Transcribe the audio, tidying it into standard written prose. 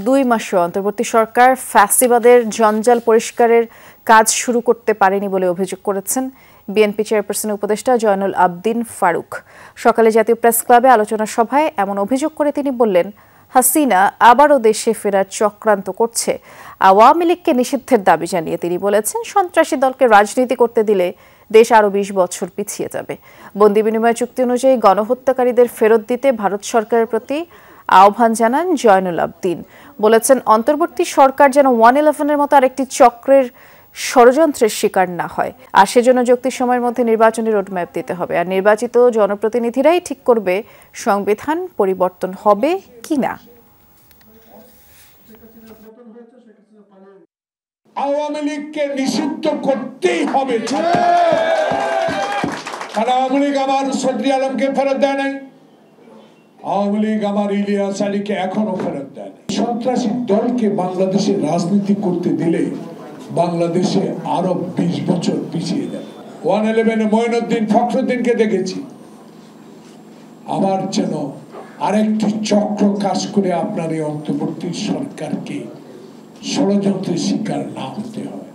2 মাসও অন্তর্বর্তী সরকার ফ্যাসিবাদের জঞ্জাল পরিষ্কারের কাজ শুরু করতে পারেনি বলে অভিযোগ করেছেন বিএনপি চেয়ারপারসন উপদেষ্টা জয়নুল আবদিন ফারুক। সকালে জাতীয় প্রেস ক্লাবে আলোচনা সভায় এমন অভিযোগ করে তিনি বললেন, হাসিনা আবারও দেশে ফেরার চক্রান্ত করছে। আওয়ামী লীগকে নিষিদ্ধের দাবি জানিয়ে তিনি বলেছেন, সন্ত্রাসী দলকে রাজনীতি করতে দিলে দেশ আরও 20 বছর পিছিয়ে যাবে। বন্দি বিনিময় চুক্তি অনুযায়ী গণহত্যাকারীদের ফেরত দিতে ভারত সরকারের প্রতি আহ্বান জানান জয়নুল আবদিন। বলেছেন, অন্তর্বর্তী সরকার যেন 111-এর মতো আরেকটি চক্রের ষড়যন্ত্রের শিকার না হয়, আর সেজন্য যুক্তির সময়ের মধ্যে নির্বাচনী রোডম্যাপ দিতে হবে। আর নির্বাচিত জনপ্রতিনিধিরাই ঠিক করবে সংবিধান পরিবর্তন হবে কিনা। আওয়ামী লীগকে নিষিদ্ধ করতেই হবে। কারণ আওয়ামী লীগ আমার সদরি আলমকে ফেরত দেয় নাই, আওয়ামী লীগ আমার ইলিয়াস আলীকে এখনো ফেরত দেয় নাই। সন্ত্রাসী দলকে বাংলাদেশে রাজনীতি করতে দিলে বাংলাদেশে আরো 20 বছর পিছিয়ে যাবে। 111-এ মঈনুদ্দিন ফখরুদ্দিনকে দেখেছি। আবার যেন আরেকটি চক্র কাজ করে আপনার এই অন্তর্বর্তী সরকারকে ষড়যন্ত্রের শিকার না হতে হয়।